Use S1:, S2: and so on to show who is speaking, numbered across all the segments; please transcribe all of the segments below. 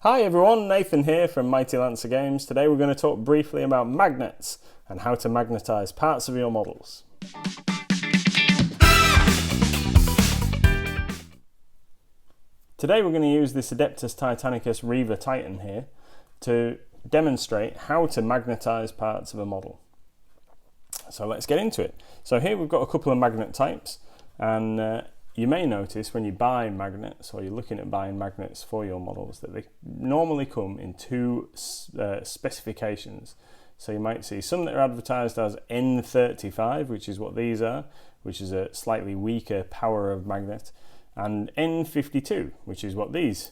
S1: Hi everyone, Nathan here from Mighty Lancer Games. Today we're going to talk briefly about magnets and how to magnetize parts of your models. Today we're going to use this Adeptus Titanicus Titan here to demonstrate how to magnetize parts of a model. So let's get into it. So here we've got a couple of magnet types, and you may notice when you buy magnets or you're looking at buying magnets for your models that they normally come in two specifications. So you might see some that are advertised as N35, which is what these are, which is a slightly weaker power of magnet, and N52, which is what these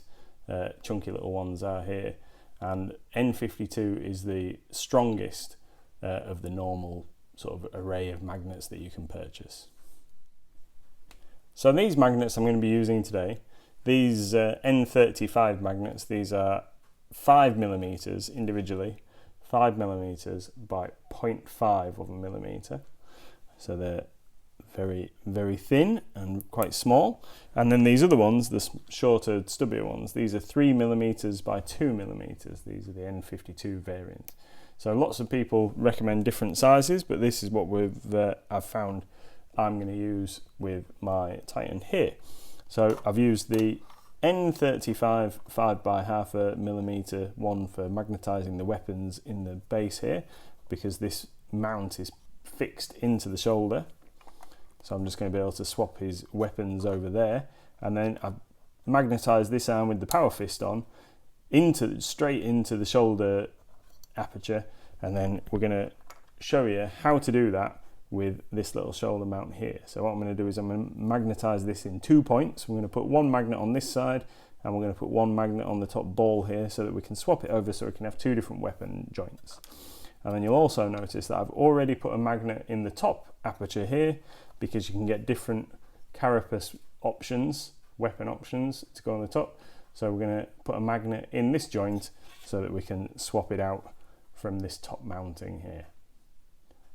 S1: chunky little ones are here. And N52 is the strongest of the normal sort of array of magnets that you can purchase. So these magnets I'm going to be using today, these N35 magnets, these are 5mm individually, 5mm by 0.5 of a millimeter. So they're very, very thin and quite small. And then these other ones, the shorter, stubbier ones, these are 3mm by 2mm. These are the N52 variant. So lots of people recommend different sizes, but this is what I've found I'm going to use with my Titan here. So I've used the N35 5 by 0.5 millimeter one for magnetizing the weapons in the base here, because this mount is fixed into the shoulder. So I'm just going to be able to swap his weapons over there, and then I've magnetized this arm with the power fist on straight into the shoulder aperture, and then we're going to show you how to do that with this little shoulder mount here. So what I'm going to do is I'm going to magnetize this in 2 points. We're going to put one magnet on this side, and we're going to put one magnet on the top ball here so that we can swap it over so we can have two different weapon joints. And then you'll also notice that I've already put a magnet in the top aperture here, because you can get different carapace options, weapon options to go on the top. So we're going to put a magnet in this joint so that we can swap it out from this top mounting here.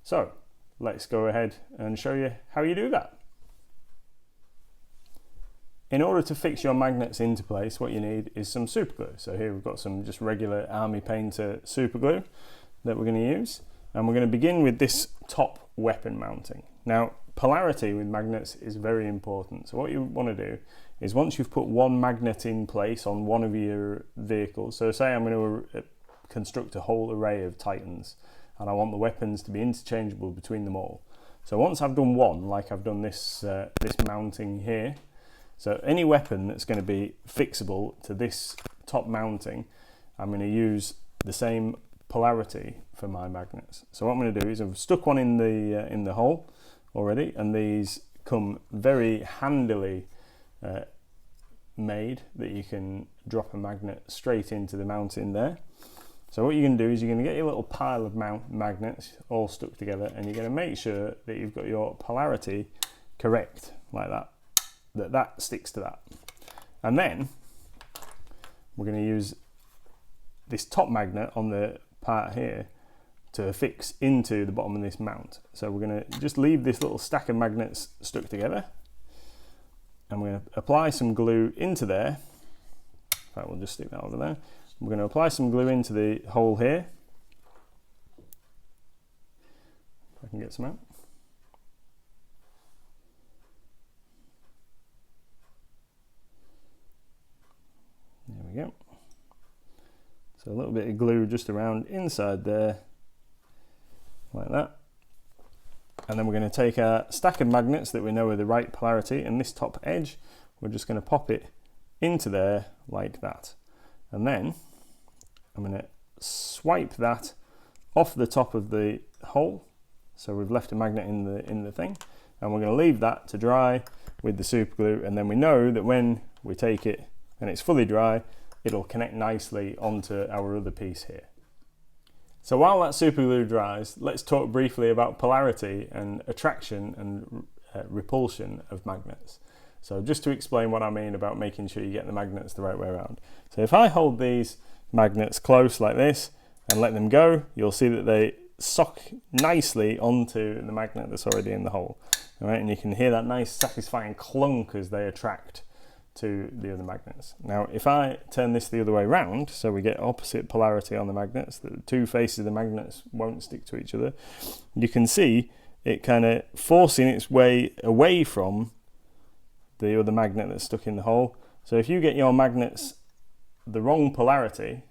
S1: So let's go ahead and show you how you do that. In order to fix your magnets into place, what you need is some super glue. So here we've got some just regular Army Painter super glue that we're going to use. And we're going to begin with this top weapon mounting. Now, polarity with magnets is very important. So what you want to do is, once you've put one magnet in place on one of your vehicles, so say I'm going to construct a whole array of Titans, and I want the weapons to be interchangeable between them all. So once I've done one, like I've done this mounting here, so any weapon that's going to be fixable to this top mounting, I'm going to use the same polarity for my magnets. So what I'm going to do is I've stuck one in the hole already, and these come very handily made that you can drop a magnet straight into the mounting there. So what you're going to do is you're going to get your little pile of magnets all stuck together, and you're going to make sure that you've got your polarity correct, like that sticks to that. And then we're going to use this top magnet on the part here to fix into the bottom of this mount. So we're going to just leave this little stack of magnets stuck together, and we're going to apply some glue into there. In fact, we'll just stick that over there. We're going to apply some glue into the hole here. If I can get some out. There we go. So a little bit of glue just around inside there, like that. And then we're going to take our stack of magnets that we know are the right polarity, and this top edge, we're just going to pop it into there like that. And then I'm going to swipe that off the top of the hole. So we've left a magnet in the thing, and we're going to leave that to dry with the super glue, and then we know that when we take it and it's fully dry, it'll connect nicely onto our other piece here. So while that super glue dries, let's talk briefly about polarity and attraction and repulsion of magnets. So just to explain what I mean about making sure you get the magnets the right way around. So if I hold these magnets close like this and let them go, you'll see that they sock nicely onto the magnet that's already in the hole. All right, and you can hear that nice satisfying clunk as they attract to the other magnets. Now if I turn this the other way around, so we get opposite polarity on the magnets, the two faces of the magnets won't stick to each other, you can see it kind of forcing its way away from the other magnet that's stuck in the hole. So if you get your magnets the wrong polarity,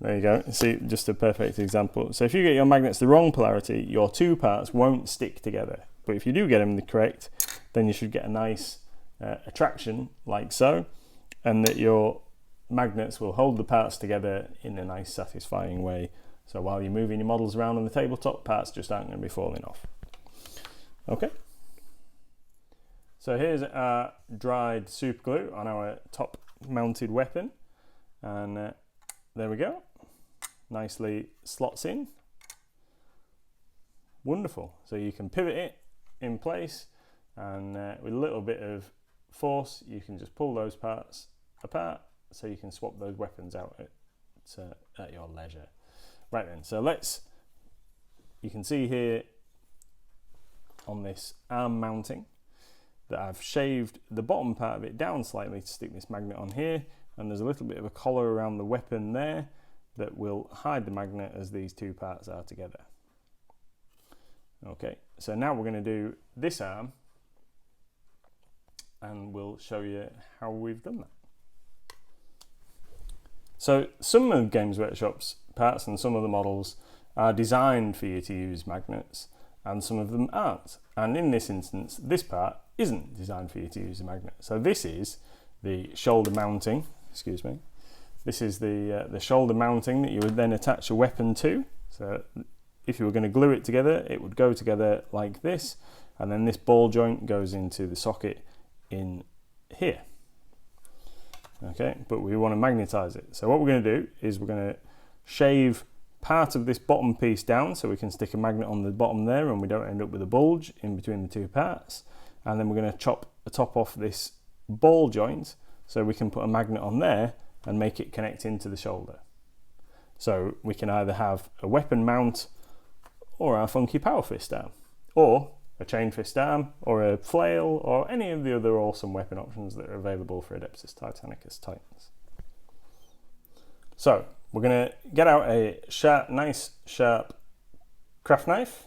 S1: there you go, see, just a perfect example. So if you get your magnets the wrong polarity, your two parts won't stick together. But if you do get them the correct, then you should get a nice attraction like so, and that your magnets will hold the parts together in a nice satisfying way. So while you're moving your models around on the tabletop, parts just aren't going to be falling off. Okay. So here's our dried super glue on our top mounted weapon, and there we go, nicely slots in. Wonderful. So you can pivot it in place, and with a little bit of force you can just pull those parts apart, so you can swap those weapons out at your leisure. Right then, so you can see here on this arm mounting that I've shaved the bottom part of it down slightly to stick this magnet on here, and there's a little bit of a collar around the weapon there that will hide the magnet as these two parts are together. Okay, so now we're going to do this arm, and we'll show you how we've done that. So some of Games Workshop's parts and some of the models are designed for you to use magnets, and some of them aren't. And in this instance, this part isn't designed for you to use a magnet. So this is the shoulder mounting, excuse me. This is the shoulder mounting that you would then attach a weapon to. So if you were going to glue it together, it would go together like this, and then this ball joint goes into the socket in here. Okay, but we want to magnetize it. So what we're going to do is we're going to shave part of this bottom piece down so we can stick a magnet on the bottom there and we don't end up with a bulge in between the two parts. And then we're going to chop the top off this ball joint so we can put a magnet on there and make it connect into the shoulder. So we can either have a weapon mount or our funky power fist arm, or a chain fist arm, or a flail, or any of the other awesome weapon options that are available for Adeptus Titanicus Titans. So we're going to get out a nice sharp craft knife,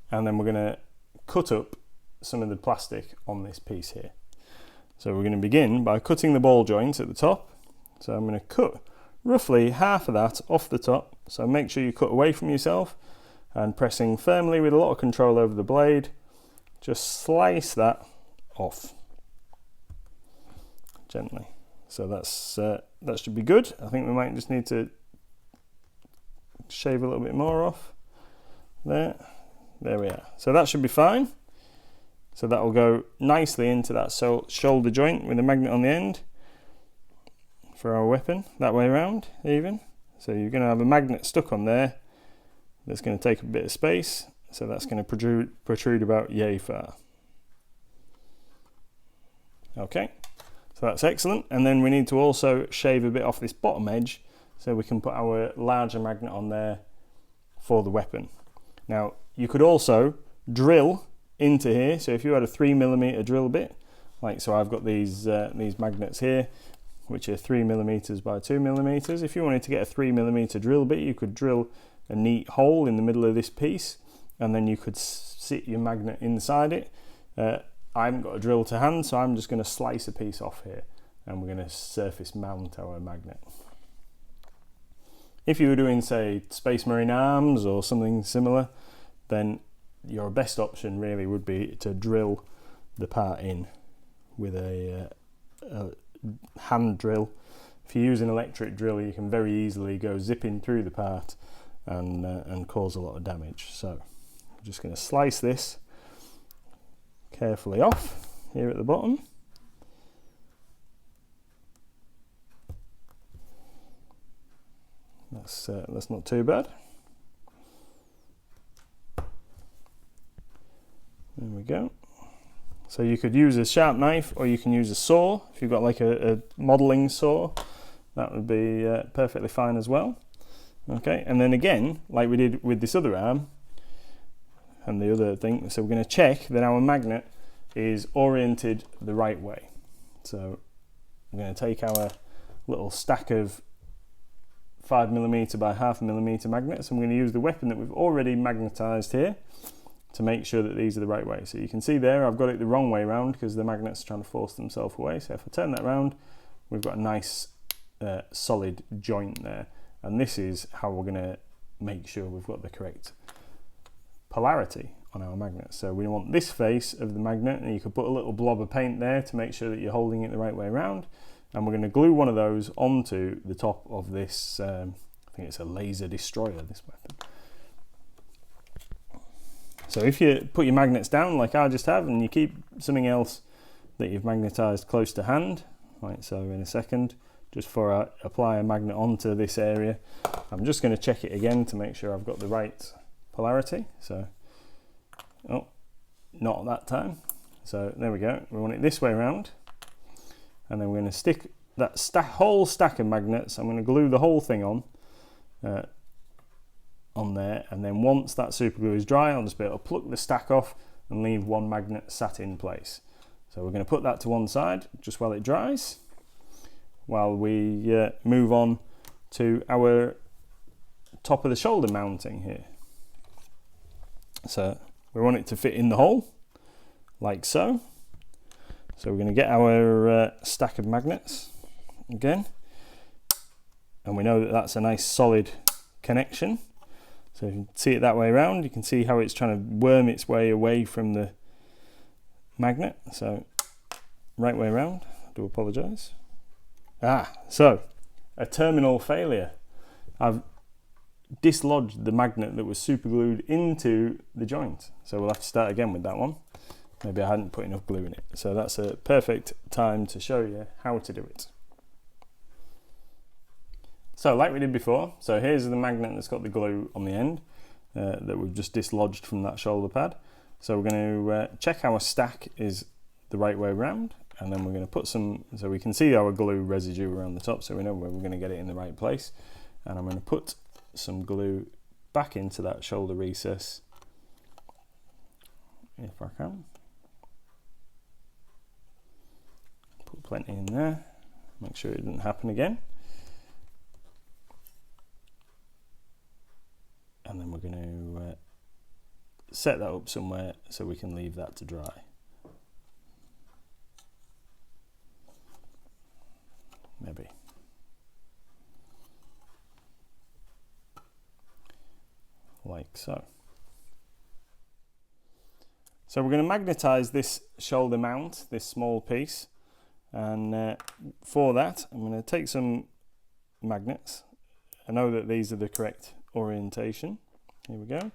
S1: and then we're going to cut up some of the plastic on this piece here. So we're going to begin by cutting the ball joint at the top. So I'm going to cut roughly half of that off the top. So make sure you cut away from yourself, and pressing firmly with a lot of control over the blade, just slice that off gently. So that should be good. I think we might just need to shave a little bit more off there. There we are. So that should be fine. So that will go nicely into that shoulder joint with a magnet on the end for our weapon, that way around even. So you're going to have a magnet stuck on there that's going to take a bit of space, so that's going to protrude about yay far. Okay, so that's excellent. And then we need to also shave a bit off this bottom edge so we can put our larger magnet on there for the weapon. Now you could also drill into here, so if you had a 3mm drill bit, like so I've got these magnets here which are 3mm by 2mm. If you wanted to get a 3mm drill bit, you could drill a neat hole in the middle of this piece, and then you could sit your magnet inside it. I haven't got a drill to hand, so I'm just going to slice a piece off here, and we're going to surface mount our magnet. If you were doing, say, Space Marine arms or something similar, then your best option really would be to drill the part in with a hand drill. If you use an electric drill, you can very easily go zipping through the part and cause a lot of damage. So I'm just going to slice this carefully off here at the bottom. That's not too bad. There we go. So you could use a sharp knife, or you can use a saw. If you've got like a modelling saw, that would be perfectly fine as well. Okay, and then again, like we did with this other arm and the other thing, so we're going to check that our magnet is oriented the right way. So I'm going to take our little stack of 5mm by 0.5mm magnets. I'm going to use the weapon that we've already magnetized here to make sure that these are the right way. So you can see there I've got it the wrong way around because the magnets are trying to force themselves away. So if I turn that around, we've got a nice solid joint there. And this is how we're going to make sure we've got the correct polarity on our magnet. So we want this face of the magnet, and you could put a little blob of paint there to make sure that you're holding it the right way around. And we're going to glue one of those onto the top of this, I think it's a laser destroyer, this weapon. So if you put your magnets down like I just have, and you keep something else that you've magnetized close to hand, like so in a second, just before I apply a magnet onto this area, I'm just going to check it again to make sure I've got the right polarity. So, oh, not that time. So there we go. We want it this way around. And then we're going to stick that whole stack of magnets. I'm going to glue the whole thing on there. And then once that super glue is dry, I'll just be able to pluck the stack off and leave one magnet sat in place. So we're going to put that to one side just while it dries, while we move on to our top of the shoulder mounting here. So we want it to fit in the hole, like so. So we're going to get our stack of magnets again, and we know that that's a nice solid connection. So if you can see it that way around, you can see how it's trying to worm its way away from the magnet. So right way around, I do apologise. So a terminal failure. I've dislodged the magnet that was super glued into the joint. So we'll have to start again with that one. Maybe I hadn't put enough glue in it. So that's a perfect time to show you how to do it. So like we did before, so here's the magnet that's got the glue on the end that we've just dislodged from that shoulder pad. So we're going to check our stack is the right way around, and then we're going to put some, so we can see our glue residue around the top, so we know where we're going to get it in the right place. And I'm going to put some glue back into that shoulder recess, if I can. Put plenty in there, make sure it doesn't happen again. And then we're going to set that up somewhere so we can leave that to dry. Maybe. Like so. So we're going to magnetize this shoulder mount, this small piece, and for that I'm going to take some magnets. I know that these are the correct orientation. Here we go.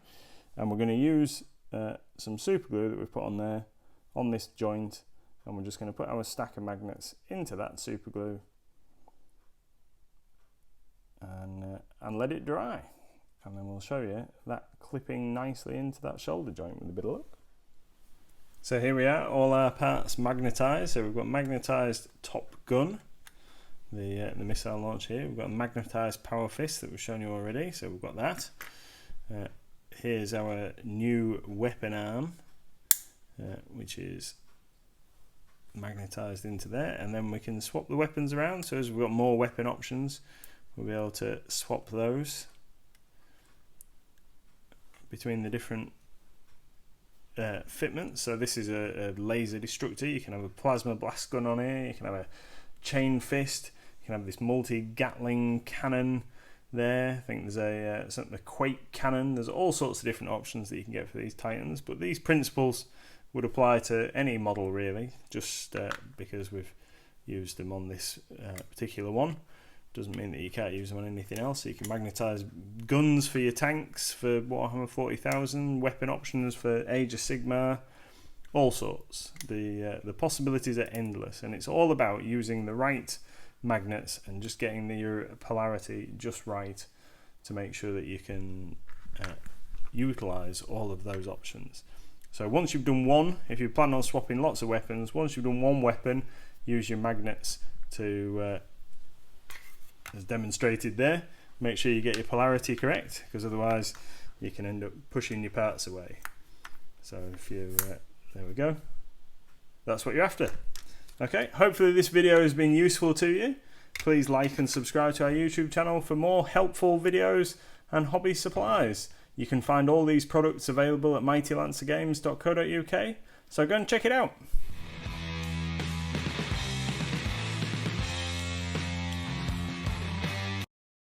S1: And we're going to use some super glue that we've put on there on this joint, and we're just going to put our stack of magnets into that super glue and let it dry, and then we'll show you that clipping nicely into that shoulder joint with a bit of luck. So here we are, all our parts magnetized. So we've got magnetized top gun, the missile launch here. We've got a magnetized power fist that we've shown you already, so we've got that. Here's our new weapon arm, which is magnetized into there, and then we can swap the weapons around. So as we've got more weapon options, we'll be able to swap those between the different fitments. So this is a laser destructor. You can have a plasma blast gun on here, you can have a chain fist, you can have this multi-Gatling cannon there. I think there's a Quake cannon. There's all sorts of different options that you can get for these Titans, but these principles would apply to any model really, just because we've used them on this particular one. Doesn't mean that you can't use them on anything else. So you can magnetize guns for your tanks for Warhammer 40,000, weapon options for Age of Sigmar, all sorts. The possibilities are endless, and it's all about using the right magnets and just getting your polarity just right to make sure that you can utilize all of those options. So once you've done one, if you plan on swapping lots of weapons, once you've done one weapon, use your magnets to as demonstrated there, make sure you get your polarity correct, because otherwise you can end up pushing your parts away. So if you there we go, that's what you're after. Okay, hopefully this video has been useful to you. Please like and subscribe to our YouTube channel for more helpful videos and hobby supplies. You can find all these products available at mightylancergames.co.uk, so go and check it out.